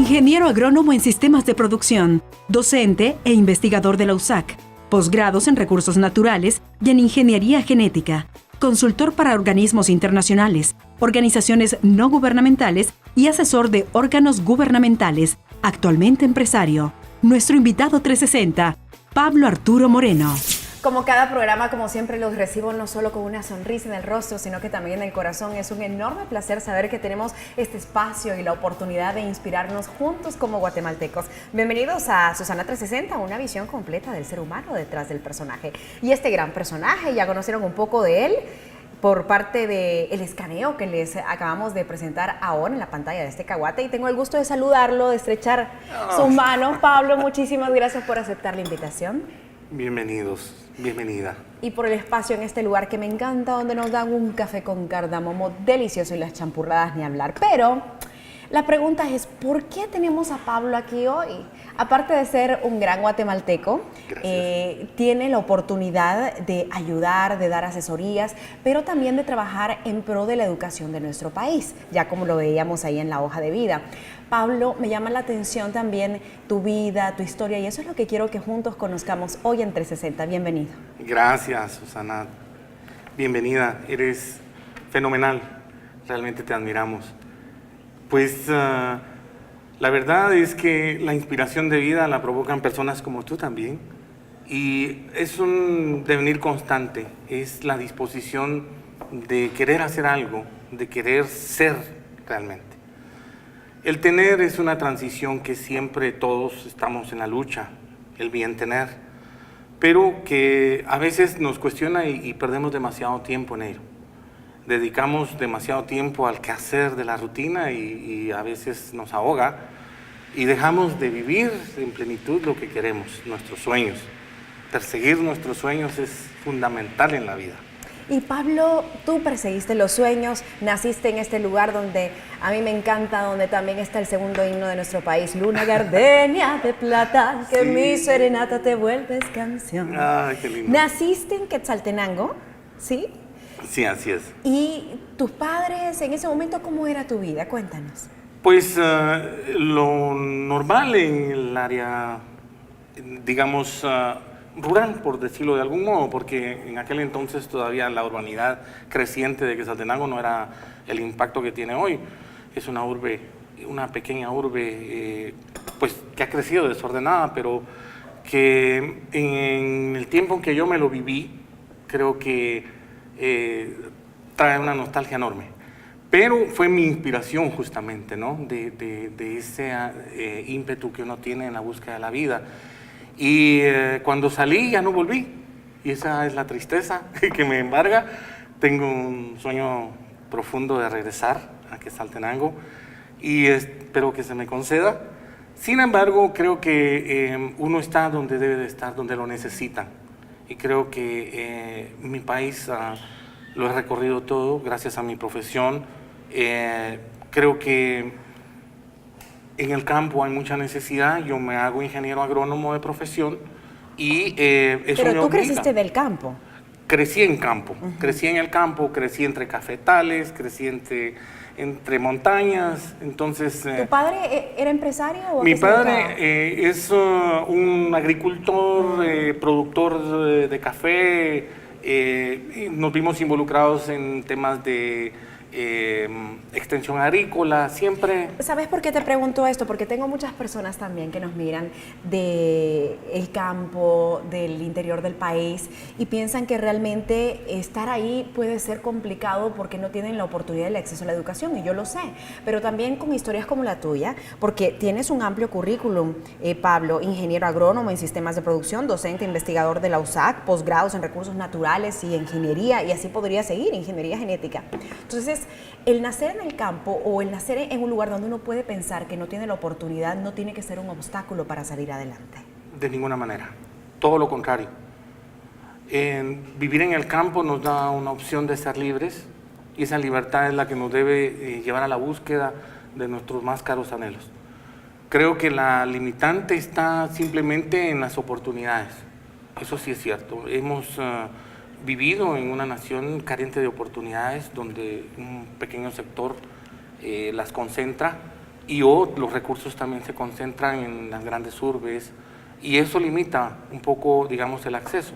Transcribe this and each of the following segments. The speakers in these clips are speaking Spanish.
Ingeniero agrónomo en sistemas de producción, docente e investigador de la USAC, posgrados en recursos naturales y en ingeniería genética, consultor para organismos internacionales, organizaciones no gubernamentales y asesor de órganos gubernamentales, actualmente empresario. Nuestro invitado 360, Pablo Arturo Moreno. Como cada programa, como siempre, los recibo no solo con una sonrisa en el rostro, sino que también en el corazón. Es un enorme placer saber que tenemos este espacio y la oportunidad de inspirarnos juntos como guatemaltecos. Bienvenidos a Susana 360, una visión completa del ser humano detrás del personaje. Y este gran personaje, ya conocieron un poco de él por parte del escaneo que les acabamos de presentar ahora en la pantalla de este caguate. Y tengo el gusto de saludarlo, de estrechar su mano. Pablo, muchísimas gracias por aceptar la invitación. Bienvenidos, bienvenida. Y por el espacio en este lugar que me encanta, donde nos dan un café con cardamomo delicioso y las champurradas ni hablar. Pero la pregunta es, ¿por qué tenemos a Pablo aquí hoy? Aparte de ser un gran guatemalteco, tiene la oportunidad de ayudar, de dar asesorías, pero también de trabajar en pro de la educación de nuestro país, ya como lo veíamos ahí en la hoja de vida. Pablo, me llama la atención también tu vida, tu historia, y eso es lo que quiero que juntos conozcamos hoy en 360. Bienvenido. Gracias, Susana. Bienvenida. Eres fenomenal. Realmente te admiramos. Pues la verdad es que la inspiración de vida la provocan personas como tú también. Y es un devenir constante. Es la disposición de querer hacer algo, de querer ser realmente. El tener es una transición que siempre todos estamos en la lucha, el bien tener, pero que a veces nos cuestiona y perdemos demasiado tiempo en ello. Dedicamos demasiado tiempo al quehacer de la rutina y a veces nos ahoga y dejamos de vivir en plenitud lo que queremos, nuestros sueños. Perseguir nuestros sueños es fundamental en la vida. Y Pablo, tú perseguiste los sueños, naciste en este lugar donde a mí me encanta, donde también está el segundo himno de nuestro país, Luna Gardenia de plata, que sí. Mi serenata te vuelves canción. Ay, qué lindo. Naciste en Quetzaltenango, ¿sí? Sí, así es. ¿Y tus padres en ese momento cómo era tu vida? Cuéntanos. Pues lo normal en el área, digamos, rural, por decirlo de algún modo, porque en aquel entonces todavía la urbanidad creciente de Quetzaltenango no era el impacto que tiene hoy. Es una urbe, una pequeña urbe, pues que ha crecido desordenada, pero que en el tiempo en que yo me lo viví, creo que trae una nostalgia enorme. Pero fue mi inspiración justamente, ¿no? De ese ímpetu que uno tiene en la búsqueda de la vida. Y cuando salí ya no volví, y esa es la tristeza que me embarga. Tengo un sueño profundo de regresar a Quetzaltenango y espero que se me conceda. Sin embargo, creo que uno está donde debe de estar, donde lo necesitan, y creo que mi país lo he recorrido todo gracias a mi profesión. Creo que en el campo hay mucha necesidad. Yo me hago ingeniero agrónomo de profesión y eso me Pero tú obliga. creciste del campo. Crecí en campo, crecí en el campo, crecí entre cafetales, crecí entre montañas, entonces... ¿Tu padre era empresario o Mi qué se dedicaba? padre es un agricultor, productor de café. Y nos vimos involucrados en temas de extensión agrícola, siempre. ¿Sabes por qué te pregunto esto? Porque tengo muchas personas también que nos miran del campo, del interior del país, y piensan que realmente estar ahí puede ser complicado porque no tienen la oportunidad del acceso a la educación, y yo lo sé, pero también con historias como la tuya, porque tienes un amplio currículum, Pablo, ingeniero agrónomo en sistemas de producción, docente, investigador de la USAC, posgrados en recursos naturales y ingeniería, y así podría seguir, ingeniería genética. Entonces, el nacer en el campo o el nacer en un lugar donde uno puede pensar que no tiene la oportunidad no tiene que ser un obstáculo para salir adelante. De ninguna manera, todo lo contrario. Vivir en el campo nos da una opción de ser libres, y esa libertad es la que nos debe llevar a la búsqueda de nuestros más caros anhelos. Creo que la limitante está simplemente en las oportunidades. Eso sí es cierto. Hemos vivido en una nación carente de oportunidades, donde un pequeño sector las concentra los recursos también se concentran en las grandes urbes y eso limita un poco, digamos, el acceso.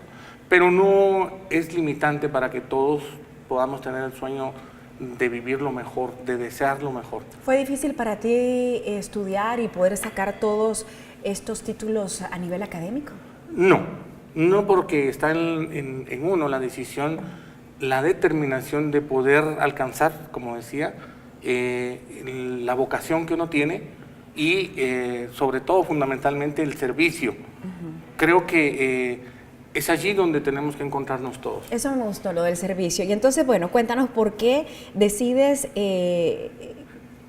Pero no es limitante para que todos podamos tener el sueño de vivir lo mejor, de desear lo mejor. ¿Fue difícil para ti estudiar y poder sacar todos estos títulos a nivel académico? No porque está en uno la decisión, la determinación de poder alcanzar, como decía, la vocación que uno tiene y sobre todo fundamentalmente el servicio. Creo que es allí donde tenemos que encontrarnos todos. Eso me gustó, lo del servicio. Y entonces, bueno, cuéntanos por qué decides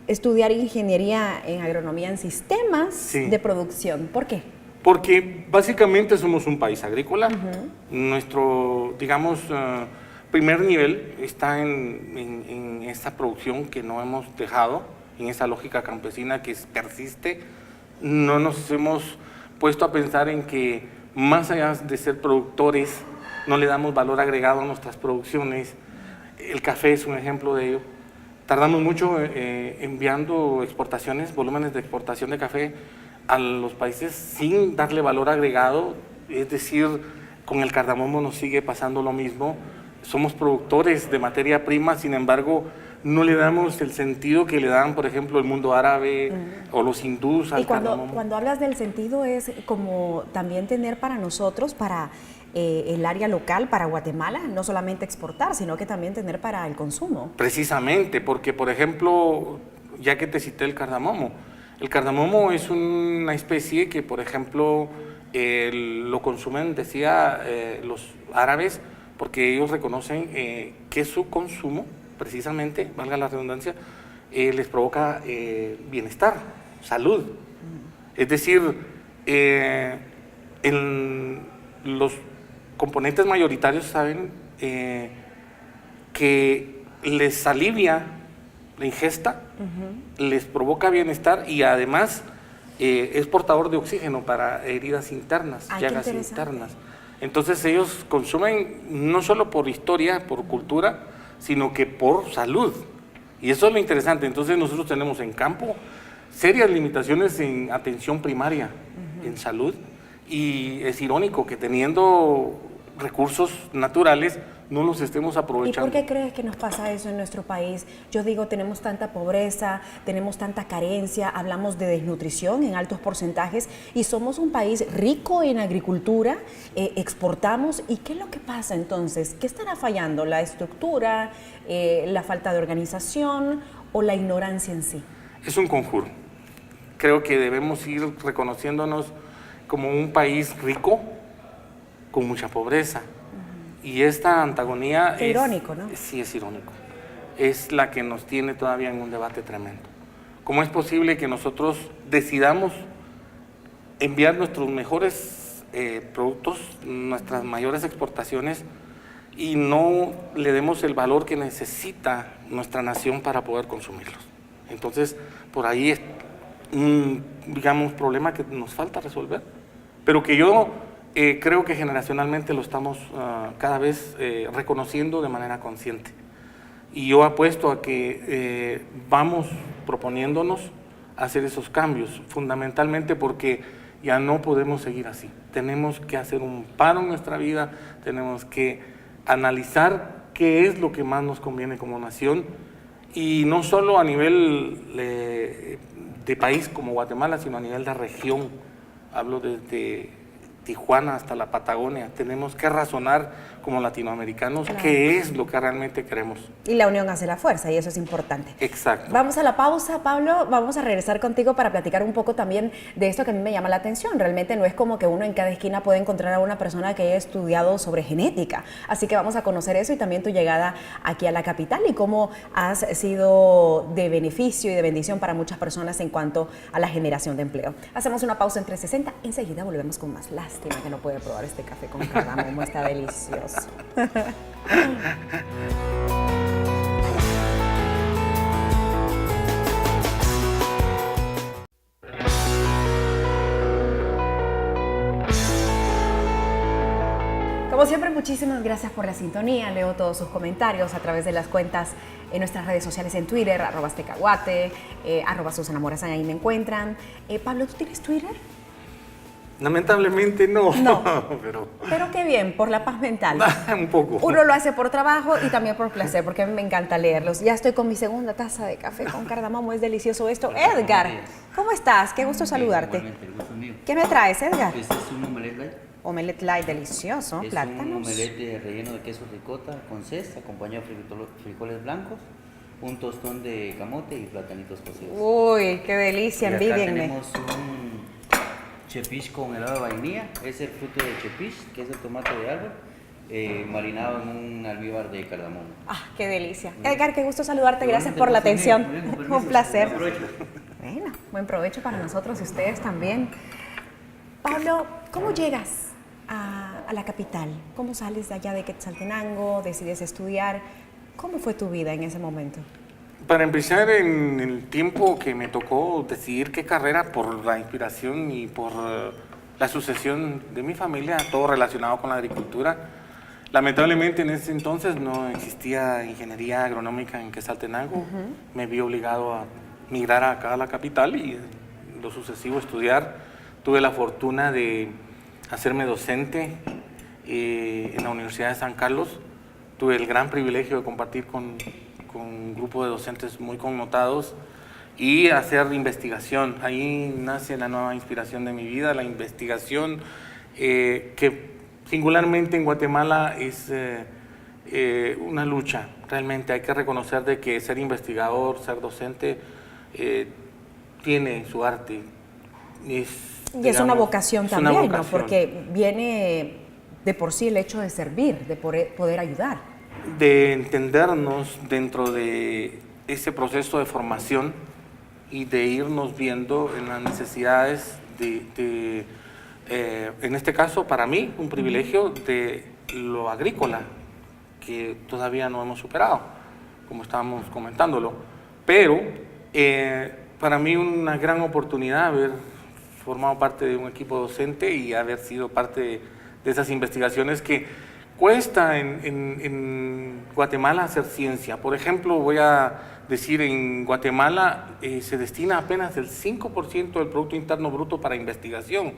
estudiar ingeniería en agronomía en sistemas de producción. ¿Por qué? Porque básicamente somos un país agrícola. Nuestro, digamos, primer nivel está en esta producción que no hemos dejado, en esa lógica campesina que persiste. No nos hemos puesto a pensar en que más allá de ser productores, no le damos valor agregado a nuestras producciones. El café es un ejemplo de ello. Tardamos mucho enviando exportaciones, volúmenes de exportación de café a los países sin darle valor agregado, es decir, con el cardamomo nos sigue pasando lo mismo. Somos productores de materia prima, sin embargo, no le damos el sentido que le dan, por ejemplo, el mundo árabe o los hindús al cardamomo. Y cuando hablas del sentido es como también tener para nosotros, para el área local, para Guatemala, no solamente exportar, sino que también tener para el consumo. Precisamente, porque, por ejemplo, ya que te cité el cardamomo es una especie que, por ejemplo, lo consumen, decía, los árabes, porque ellos reconocen que su consumo, precisamente, valga la redundancia, les provoca bienestar, salud. Es decir, los componentes mayoritarios saben que les alivia la ingesta, les provoca bienestar y además es portador de oxígeno para heridas internas, llagas internas. Entonces ellos consumen no solo por historia, por cultura, sino que por salud. Y eso es lo interesante. Entonces nosotros tenemos en campo serias limitaciones en atención primaria, en salud, y es irónico que teniendo recursos naturales no los estemos aprovechando. ¿Y por qué crees que nos pasa eso en nuestro país? Yo digo, tenemos tanta pobreza, tenemos tanta carencia, hablamos de desnutrición en altos porcentajes y somos un país rico en agricultura, exportamos. ¿Y qué es lo que pasa entonces? ¿Qué estará fallando? ¿La estructura, la falta de organización o la ignorancia en sí? Es un conjuro. Creo que debemos ir reconociéndonos como un país rico con mucha pobreza. Y esta antagonía es irónico, ¿no? Sí, es irónico. Es la que nos tiene todavía en un debate tremendo. ¿Cómo es posible que nosotros decidamos enviar nuestros mejores productos, nuestras mayores exportaciones, y no le demos el valor que necesita nuestra nación para poder consumirlos? Entonces, por ahí es un, digamos, problema que nos falta resolver, pero que yo creo que generacionalmente lo estamos cada vez reconociendo de manera consciente. Y yo apuesto a que vamos proponiéndonos hacer esos cambios, fundamentalmente porque ya no podemos seguir así. Tenemos que hacer un paro en nuestra vida, tenemos que analizar qué es lo que más nos conviene como nación, y no solo a nivel de país como Guatemala, sino a nivel de región. Hablo desde Tijuana hasta la Patagonia. Tenemos que razonar como latinoamericanos qué es lo que realmente queremos. Y la unión hace la fuerza, y eso es importante. Exacto. Vamos a la pausa, Pablo. Vamos a regresar contigo para platicar un poco también de esto que a mí me llama la atención. Realmente no es como que uno en cada esquina puede encontrar a una persona que haya estudiado sobre genética. Así que vamos a conocer eso y también tu llegada aquí a la capital y cómo has sido de beneficio y de bendición para muchas personas en cuanto a la generación de empleo. Hacemos una pausa en 360. Enseguida volvemos con más. Lástima que no puede probar este café con cardamomo. Está delicioso. Como siempre, muchísimas gracias por la sintonía. Leo todos sus comentarios a través de las cuentas en nuestras redes sociales en Twitter, @aztecaguate, @Susana ahí me encuentran. Pablo, ¿tú tienes Twitter? Lamentablemente no, No. pero Pero qué bien, por la paz mental. un poco. Uno lo hace por trabajo y también por placer, porque a mí me encanta leerlos. Ya estoy con mi segunda taza de café con cardamomo, es delicioso esto. Edgar, ¿cómo estás? Qué gusto saludarte. Igualmente, el gusto es mío. ¿Qué me traes, Edgar? Este es un omelette light. Omelette light delicioso, Es un plátanos. omelette relleno de queso ricota con cesta, acompañado de frijoles blancos, un tostón de camote y platanitos cocidos. Uy, qué delicia, Y acá envidienme. tenemos un chepish con helado de vainilla. Es el fruto de chepish, que es el tomate de árbol, marinado en un almíbar de cardamomo. Ah, qué delicia. Edgar, qué gusto saludarte, gracias Igualmente, por la gusto mío. atención. Muy bien, con permiso. Un placer. Buen provecho. Bueno, buen provecho para nosotros y ustedes también. Pablo, ¿cómo llegas a la capital? ¿Cómo sales de allá de Quetzaltenango? ¿Decides estudiar? ¿Cómo fue tu vida en ese momento? Para empezar, en el tiempo que me tocó decidir qué carrera, por la inspiración y por la sucesión de mi familia, todo relacionado con la agricultura, lamentablemente en ese entonces no existía ingeniería agronómica en Quetzaltenango. Me vi obligado a migrar acá a la capital y lo sucesivo estudiar. Tuve la fortuna de hacerme docente en la Universidad de San Carlos. Tuve el gran privilegio de compartir con un grupo de docentes muy connotados y hacer investigación. Ahí nace la nueva inspiración de mi vida, la investigación que singularmente en Guatemala es una lucha. Realmente hay que reconocer de que ser investigador, ser docente, tiene su arte. Y es una vocación es una también, ¿no? vocación. Porque viene de por sí el hecho de servir, de poder ayudar. De entendernos dentro de ese proceso de formación y de irnos viendo en las necesidades en este caso para mí un privilegio de lo agrícola que todavía no hemos superado, como estábamos comentándolo, pero para mí una gran oportunidad haber formado parte de un equipo docente y haber sido parte de esas investigaciones que cuesta en Guatemala hacer ciencia. Por ejemplo, voy a decir, en Guatemala se destina apenas el 5% del Producto Interno Bruto para investigación,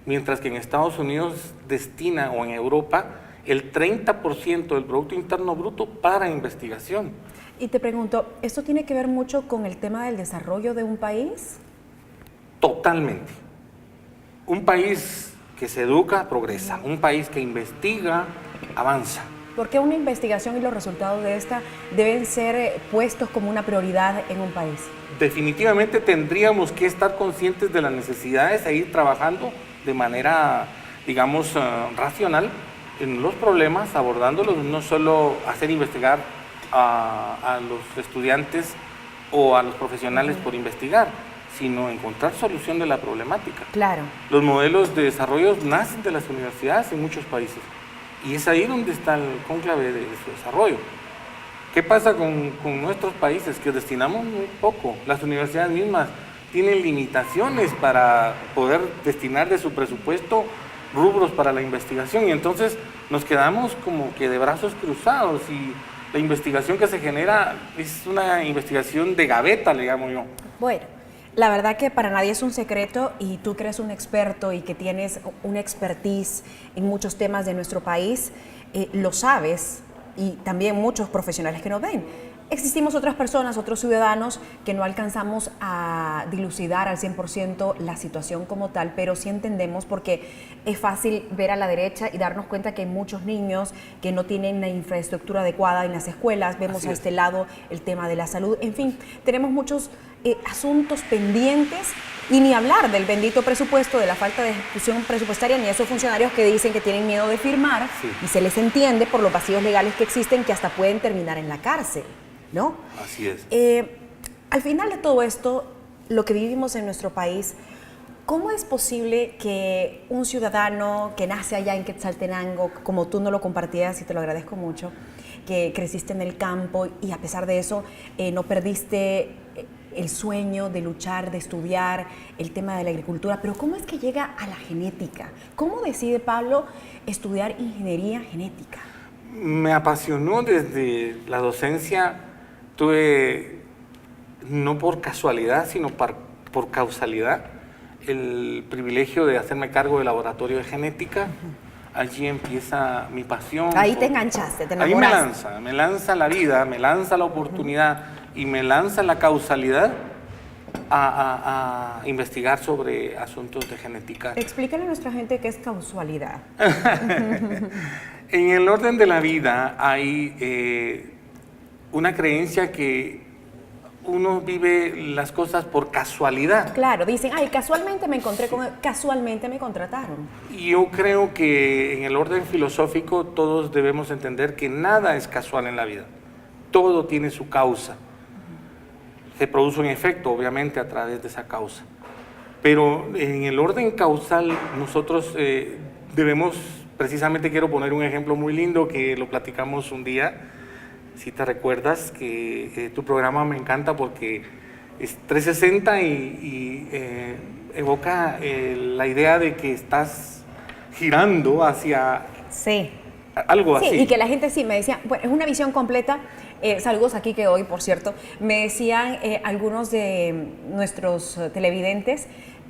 mientras que en Estados Unidos destina, o en Europa, el 30% del Producto Interno Bruto para investigación. Y te pregunto, ¿esto tiene que ver mucho con el tema del desarrollo de un país? Totalmente. Un país que se educa, progresa. Un país que investiga, avanza. ¿Por qué una investigación y los resultados de esta deben ser puestos como una prioridad en un país? Definitivamente tendríamos que estar conscientes de las necesidades e ir trabajando de manera, digamos, racional en los problemas, abordándolos, no solo hacer investigar a los estudiantes o a los profesionales por investigar, sino encontrar solución de la problemática. Claro. Los modelos de desarrollo nacen de las universidades en muchos países y es ahí donde está el cónclave de su desarrollo. ¿Qué pasa con nuestros países? Que destinamos muy poco. Las universidades mismas tienen limitaciones para poder destinar de su presupuesto rubros para la investigación y entonces nos quedamos como que de brazos cruzados y la investigación que se genera es una investigación de gaveta, le llamo yo. Bueno, la verdad que para nadie es un secreto y tú que eres un experto y que tienes una expertise en muchos temas de nuestro país, lo sabes, y también muchos profesionales que nos ven. Existimos otras personas, otros ciudadanos que no alcanzamos a dilucidar al 100% la situación como tal, pero sí entendemos porque es fácil ver a la derecha y darnos cuenta que hay muchos niños que no tienen la infraestructura adecuada en las escuelas, vemos a este lado el tema de la salud, en fin, tenemos muchos asuntos pendientes y ni hablar del bendito presupuesto, de la falta de ejecución presupuestaria, ni esos funcionarios que dicen que tienen miedo de firmar y se les entiende por los vacíos legales que existen que hasta pueden terminar en la cárcel, ¿no? Así es. Al final de todo esto, lo que vivimos en nuestro país, ¿cómo es posible que un ciudadano que nace allá en Quetzaltenango, como tú no lo compartías y te lo agradezco mucho, que creciste en el campo y a pesar de eso no perdiste el sueño de luchar, de estudiar el tema de la agricultura, pero ¿cómo es que llega a la genética? ¿Cómo decide Pablo estudiar ingeniería genética? Me apasionó desde la docencia. Tuve, no por casualidad, sino por causalidad, el privilegio de hacerme cargo del laboratorio de genética. Allí empieza mi pasión. Ahí te enganchaste, te Ahí enamoraste. me lanza la vida, me lanza la oportunidad y me lanza la causalidad a investigar sobre asuntos de genética. Explícale a nuestra gente qué es causalidad. En el orden de la vida hay una creencia que uno vive las cosas por casualidad. Claro, dicen, ay, casualmente me encontré con él, casualmente me contrataron. Y yo creo que en el orden filosófico todos debemos entender que nada es casual en la vida. Todo tiene su causa. Se produce un efecto, obviamente, a través de esa causa. Pero en el orden causal nosotros debemos, precisamente quiero poner un ejemplo muy lindo que lo platicamos un día. Si te recuerdas que tu programa me encanta porque es 360 y evoca la idea de que estás girando hacia Sí. algo así. Sí, y que la gente sí me decía, bueno, es una visión completa. Saludos aquí que hoy, por cierto, me decían algunos de nuestros televidentes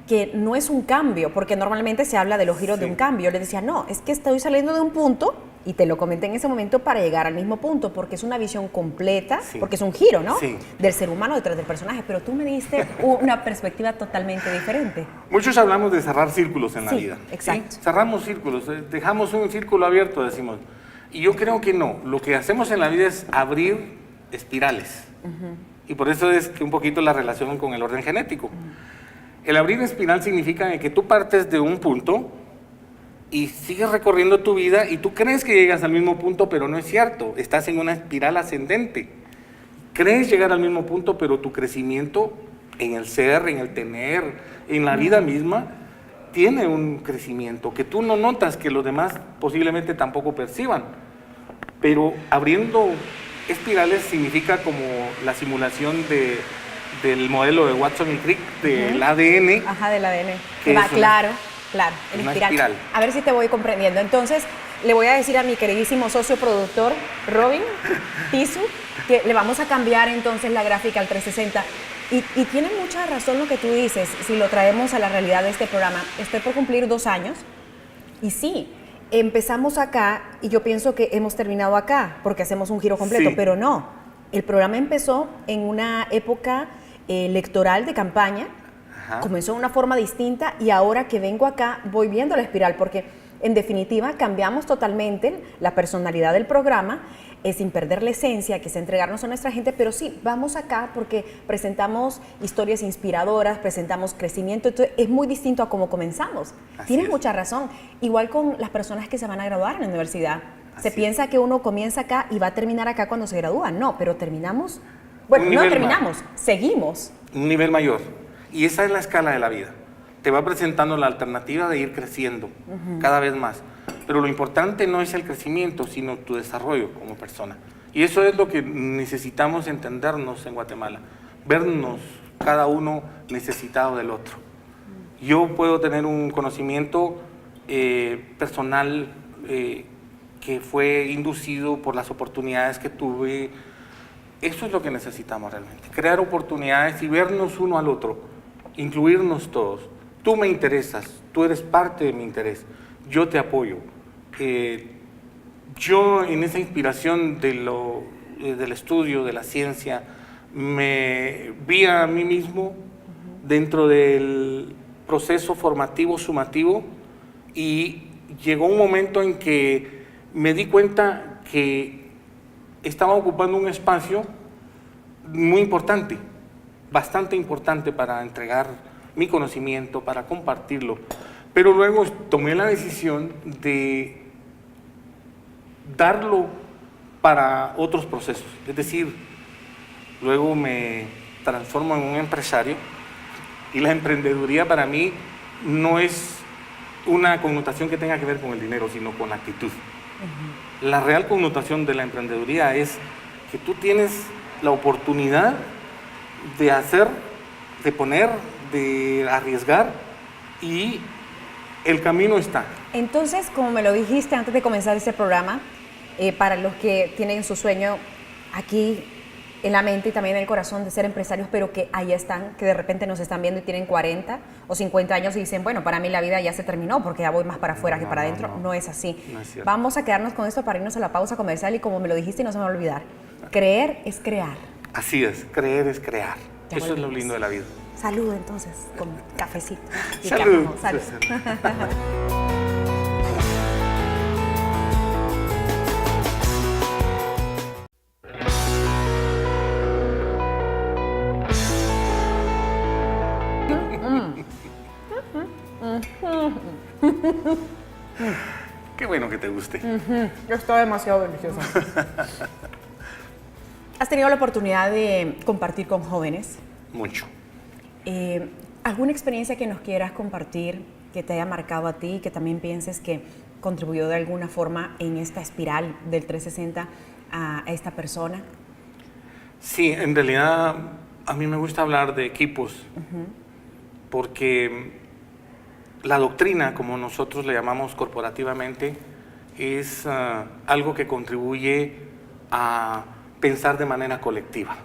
que no es un cambio, porque normalmente se habla de los giros de un cambio. Les decía, no, es que estoy saliendo de un punto, y te lo comenté en ese momento, para llegar al mismo punto, porque es una visión completa, porque es un giro, ¿no? Sí. Del ser humano detrás del personaje, pero tú me diste una perspectiva totalmente diferente. Muchos hablamos de cerrar círculos en la Sí, vida. exacto. ¿Sí? Cerramos círculos, dejamos un círculo abierto, decimos. Y yo creo que no. Lo que hacemos en la vida es abrir espirales. Y por eso es que un poquito la relación con el orden genético. El abrir espiral significa que tú partes de un punto y sigues recorriendo tu vida y tú crees que llegas al mismo punto, pero no es cierto. Estás en una espiral ascendente. Crees llegar al mismo punto, pero tu crecimiento en el ser, en el tener, en la vida misma, tiene un crecimiento que tú no notas, que los demás posiblemente tampoco perciban. Pero abriendo espirales significa como la simulación del modelo de Watson y Crick del ADN. Ajá, del ADN. Que Va, es claro, el una espiral. espiral. A ver si te voy comprendiendo. Entonces, le voy a decir a mi queridísimo socio productor, Robin Tisu, que le vamos a cambiar entonces la gráfica al 360. Y tiene mucha razón lo que tú dices, si lo traemos a la realidad de este programa. Estoy por cumplir 2 años y sí, empezamos acá y yo pienso que hemos terminado acá porque hacemos un giro completo, Sí. pero no. El programa empezó en una época electoral de campaña, comenzó de una forma distinta y ahora que vengo acá voy viendo la espiral porque en definitiva cambiamos totalmente la personalidad del programa sin perder la esencia, que es entregarnos a nuestra gente, pero sí, vamos acá porque presentamos historias inspiradoras, presentamos crecimiento, entonces es muy distinto a cómo comenzamos. Tienes mucha razón, igual con las personas que se van a graduar en la universidad. Se piensa que uno comienza acá y va a terminar acá cuando se gradúa, no, pero terminamos, bueno, no terminamos, seguimos. Un nivel mayor. Y esa es la escala de la vida. Te va presentando la alternativa de ir creciendo cada vez más. Pero lo importante no es el crecimiento, sino tu desarrollo como persona. Y eso es lo que necesitamos entendernos en Guatemala. Vernos cada uno necesitado del otro. Yo puedo tener un conocimiento personal que fue inducido por las oportunidades que tuve. Eso es lo que necesitamos realmente. Crear oportunidades y vernos uno al otro. Incluirnos todos. Tú me interesas, tú eres parte de mi interés, yo te apoyo. Yo en esa inspiración del estudio, de la ciencia, me vi a mí mismo dentro del proceso formativo, sumativo, y llegó un momento en que me di cuenta que estaba ocupando un espacio muy importante, bastante importante para entregar mi conocimiento, para compartirlo. Pero luego tomé la decisión de darlo para otros procesos. Es decir, luego me transformo en un empresario y la emprendeduría para mí no es una connotación que tenga que ver con el dinero, sino con la actitud. La real connotación de la emprendeduría es que tú tienes la oportunidad de hacer, de poner, de arriesgar, y el camino está. Entonces, como me lo dijiste antes de comenzar este programa, para los que tienen su sueño aquí en la mente y también en el corazón de ser empresarios, pero que ahí están, que de repente nos están viendo y tienen 40 o 50 años y dicen, bueno, para mí la vida ya se terminó porque ya voy más para afuera que para adentro. No es así. No es cierto. Vamos a quedarnos con esto para irnos a la pausa comercial y como me lo dijiste, no se me va a olvidar, creer es crear. Así es, creer es crear. Ya Eso es lo volvemos. lindo de la vida. Salud entonces, con cafecito. Y Salud. Salud. Qué bueno que te guste. Está demasiado delicioso. ¿Has tenido la oportunidad de compartir con jóvenes? Mucho. ¿Alguna experiencia que nos quieras compartir que te haya marcado a ti y que también pienses que contribuyó de alguna forma en esta espiral del 360 a esta persona? Sí, en realidad a mí me gusta hablar de equipos, porque la doctrina, como nosotros le llamamos corporativamente, es algo que contribuye a pensar de manera colectiva.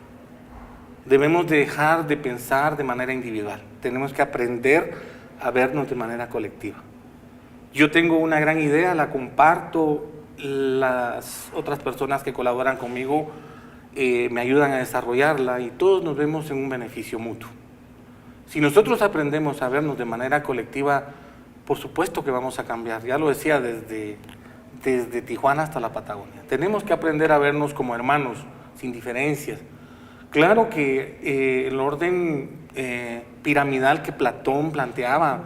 Debemos dejar de pensar de manera individual. Tenemos que aprender a vernos de manera colectiva. Yo tengo una gran idea, la comparto, las otras personas que colaboran conmigo me ayudan a desarrollarla y todos nos vemos en un beneficio mutuo. Si nosotros aprendemos a vernos de manera colectiva, por supuesto que vamos a cambiar. Ya lo decía desde Tijuana hasta la Patagonia. Tenemos que aprender a vernos como hermanos, sin diferencias. Claro que el orden piramidal que Platón planteaba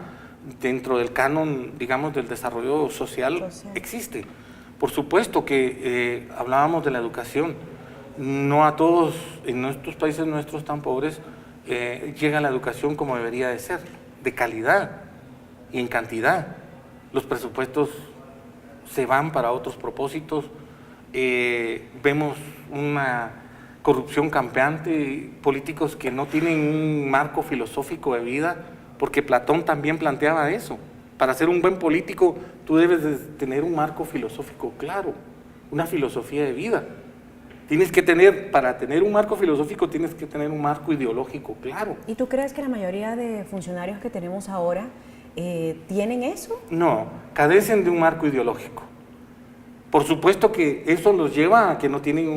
dentro del canon, digamos, del desarrollo social existe. Por supuesto que hablábamos de la educación. No a todos, en estos países nuestros tan pobres, llega la educación como debería de ser, de calidad y en cantidad. Los presupuestos se van para otros propósitos. Vemos una corrupción campeante, políticos que no tienen un marco filosófico de vida, porque Platón también planteaba eso. Para ser un buen político, tú debes de tener un marco filosófico claro, una filosofía de vida. Tienes que tener, para tener un marco filosófico, tienes que tener un marco ideológico claro. ¿Y tú crees que la mayoría de funcionarios que tenemos ahora tienen eso? No, carecen de un marco ideológico. Por supuesto que eso los lleva a que no tienen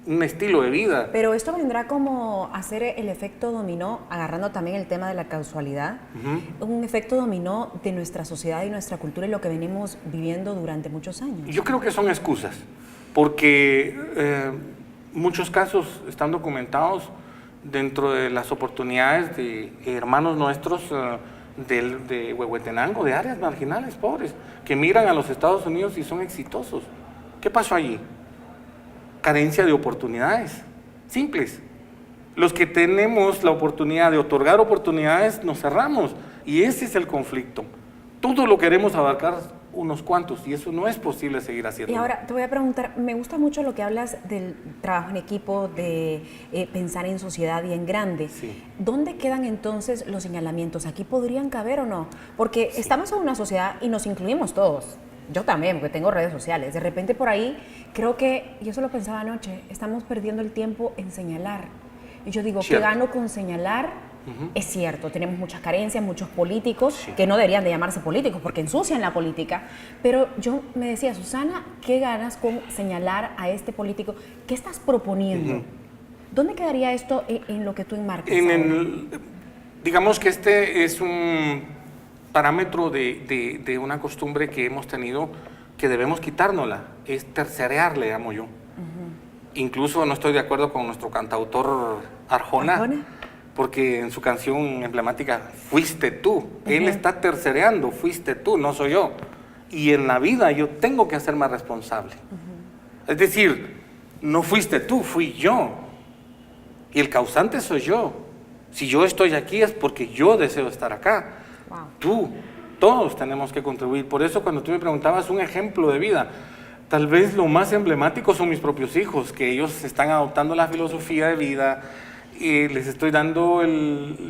un estilo de vida. Pero esto vendrá como hacer el efecto dominó, agarrando también el tema de la causalidad, un efecto dominó de nuestra sociedad y nuestra cultura y lo que venimos viviendo durante muchos años. Yo creo que son excusas, porque muchos casos están documentados dentro de las oportunidades de hermanos nuestros de Huehuetenango, de áreas marginales, pobres, que migran a los Estados Unidos y son exitosos. ¿Qué pasó allí? Carencia de oportunidades, simples. Los que tenemos la oportunidad de otorgar oportunidades nos cerramos y ese es el conflicto. Todo lo queremos abarcar unos cuantos y eso no es posible seguir haciendo. Y ahora te voy a preguntar, me gusta mucho lo que hablas del trabajo en equipo, de pensar en sociedad y en grande. Sí. ¿Dónde quedan entonces los señalamientos? ¿Aquí podrían caber o no? Porque estamos en una sociedad y nos incluimos todos. Yo también, porque tengo redes sociales. De repente por ahí, creo que, y eso lo pensaba anoche, estamos perdiendo el tiempo en señalar. Y yo digo, ¿qué gano con señalar? Es cierto, tenemos muchas carencias, muchos políticos que no deberían de llamarse políticos porque ensucian la política. Pero yo me decía, Susana, ¿qué ganas con señalar a este político? ¿Qué estás proponiendo? ¿Dónde quedaría esto en lo que tú enmarcas? Digamos que este es un parámetro de una costumbre que hemos tenido que debemos quitárnosla, es tercerear, le llamo yo. Incluso no estoy de acuerdo con nuestro cantautor Arjona, porque en su canción emblemática, Fuiste tú, él está tercereando, fuiste tú, no soy yo. Y en la vida yo tengo que hacerme responsable. Es decir, no fuiste tú, fui yo. Y el causante soy yo. Si yo estoy aquí es porque yo deseo estar acá. Wow. Tú, todos tenemos que contribuir. Por eso cuando tú me preguntabas un ejemplo de vida, tal vez lo más emblemático son mis propios hijos, que ellos están adoptando la filosofía de vida les estoy dando,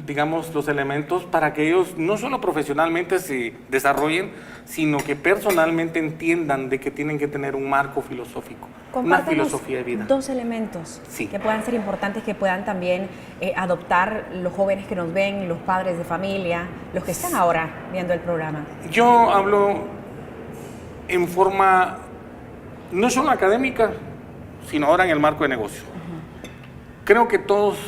digamos, los elementos para que ellos no solo profesionalmente se desarrollen, sino que personalmente entiendan de que tienen que tener un marco filosófico, una filosofía de vida. 2 elementos Sí. que puedan ser importantes, que puedan también adoptar los jóvenes que nos ven, los padres de familia, los que están ahora viendo el programa. Yo hablo en forma no solo académica, sino ahora en el marco de negocio. Creo que todos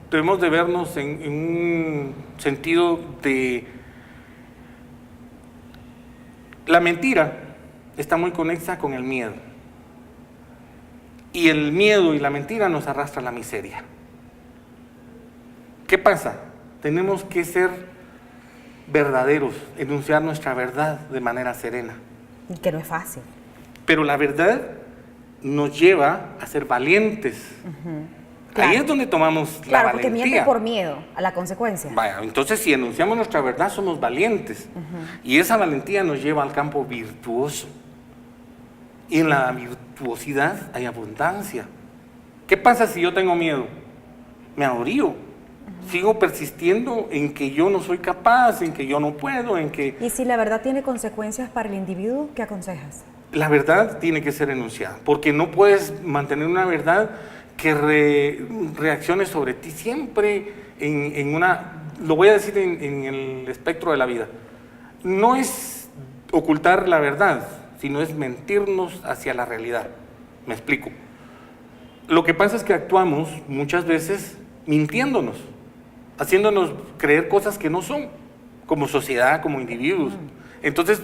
debemos de vernos en un sentido de... La mentira está muy conexa con el miedo. Y el miedo y la mentira nos arrastra a la miseria. ¿Qué pasa? Tenemos que ser verdaderos, enunciar nuestra verdad de manera serena. Y que no es fácil. Pero la verdad nos lleva a ser valientes. Claro. Ahí es donde tomamos la Claro, porque valentía. miente por miedo a la consecuencia. Vaya, entonces si enunciamos nuestra verdad somos valientes. Y esa valentía nos lleva al campo virtuoso. Y en la virtuosidad hay abundancia. ¿Qué pasa si yo tengo miedo? Me ahorío. Sigo persistiendo en que yo no soy capaz, en que yo no puedo, en que... Y si la verdad tiene consecuencias para el individuo, ¿qué aconsejas? La verdad tiene que ser enunciada, porque no puedes mantener una verdad que reaccione sobre ti siempre en una... Lo voy a decir en el espectro de la vida. No es ocultar la verdad, sino es mentirnos hacia la realidad. Me explico. Lo que pasa es que actuamos muchas veces mintiéndonos, haciéndonos creer cosas que no son, como sociedad, como individuos. Entonces,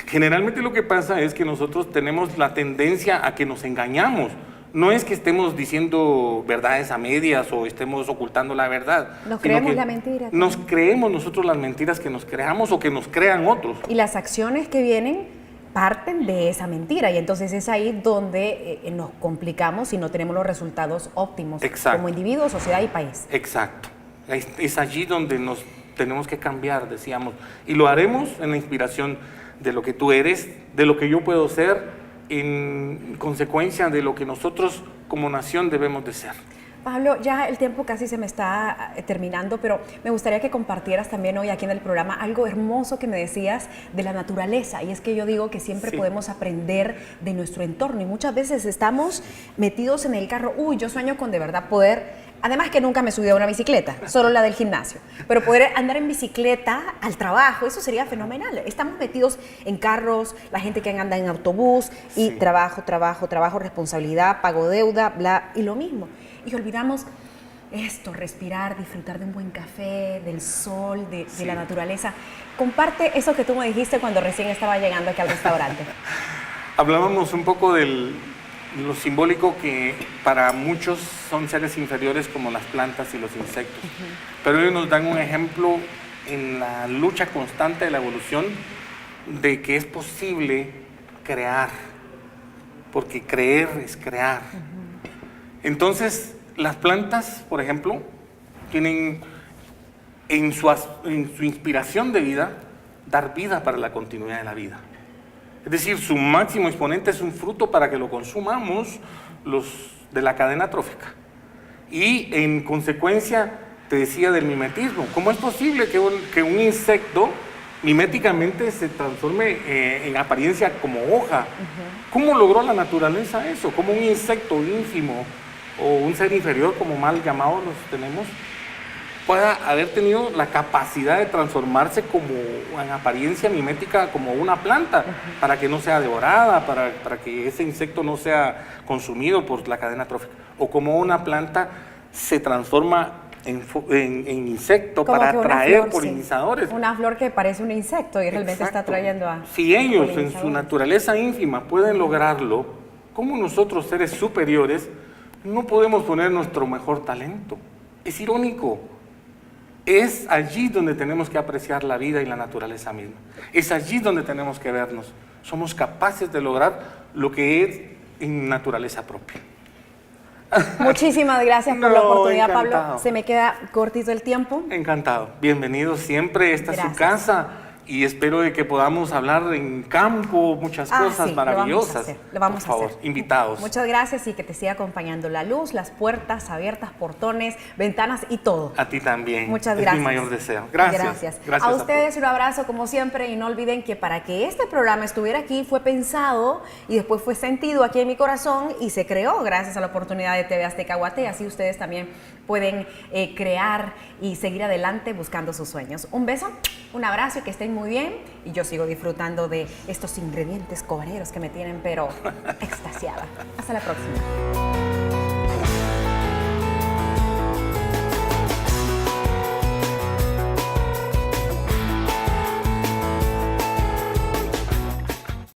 generalmente lo que pasa es que nosotros tenemos la tendencia a que nos engañamos. No es que estemos diciendo verdades a medias o estemos ocultando la verdad. Nos sino creemos que la mentira. Nos creemos nosotros las mentiras que nos creamos o que nos crean otros. Y las acciones que vienen parten de esa mentira, y entonces es ahí donde nos complicamos y no tenemos los resultados óptimos. Exacto. Como individuo, sociedad y país. Exacto. Es allí donde nos tenemos que cambiar, decíamos. Y lo haremos en la inspiración de lo que tú eres, de lo que yo puedo ser, en consecuencia de lo que nosotros como nación debemos de ser. Pablo, ya el tiempo casi se me está terminando, pero me gustaría que compartieras también hoy aquí en el programa algo hermoso que me decías de la naturaleza. Y es que yo digo que siempre podemos aprender de nuestro entorno y muchas veces estamos metidos en el carro. Uy, yo sueño con de verdad poder... Además que nunca me subí a una bicicleta, solo la del gimnasio. Pero poder andar en bicicleta al trabajo, eso sería fenomenal. Estamos metidos en carros, la gente que anda en autobús y trabajo, responsabilidad, pago deuda, bla, y lo mismo. Y olvidamos esto, respirar, disfrutar de un buen café, del sol, de la naturaleza. Comparte eso que tú me dijiste cuando recién estaba llegando aquí al restaurante. Hablábamos un poco de lo simbólico que para muchos son seres inferiores como las plantas y los insectos. Pero ellos nos dan un ejemplo en la lucha constante de la evolución de que es posible crear, porque creer es crear. Entonces, las plantas, por ejemplo, tienen en su inspiración de vida, dar vida para la continuidad de la vida. Es decir, su máximo exponente es un fruto para que lo consumamos los de la cadena trófica. Y en consecuencia, te decía del mimetismo. ¿Cómo es posible que un insecto miméticamente se transforme en apariencia como hoja? ¿Cómo logró la naturaleza eso? ¿Cómo un insecto ínfimo o un ser inferior, como mal llamados los tenemos, pueda haber tenido la capacidad de transformarse como en apariencia mimética como una planta, para que no sea devorada, para que ese insecto no sea consumido por la cadena trófica, o como una planta se transforma en insecto Como para que una atraer flor, polinizadores. sí. Una flor que parece un insecto y realmente está Exacto. atrayendo a... Si ellos en su polinizadores. naturaleza ínfima pueden lograrlo, ¿cómo nosotros seres superiores no podemos poner nuestro mejor talento? Es irónico. Es allí donde tenemos que apreciar la vida y la naturaleza misma. Es allí donde tenemos que vernos. Somos capaces de lograr lo que es en naturaleza propia. Muchísimas gracias por la No, oportunidad, encantado. Pablo. Se me queda cortito el tiempo. Encantado. Bienvenido siempre. Esta es su Gracias. casa. y espero de que podamos hablar en campo muchas cosas sí, maravillosas. Lo vamos por a hacer. favor, invitados. Muchas gracias y que te siga acompañando la luz, las puertas abiertas, portones, ventanas y todo. A ti también. Muchas Es gracias. mi mayor deseo. Gracias. Gracias a ustedes un abrazo como siempre y no olviden que para que este programa estuviera aquí fue pensado y después fue sentido aquí en mi corazón y se creó gracias a la oportunidad de TV Azteca Guate. Así ustedes también pueden crear y seguir adelante buscando sus sueños. Un beso, un abrazo y que estén muy bien. Y yo sigo disfrutando de estos ingredientes cobaneros que me tienen pero extasiada. Hasta la próxima.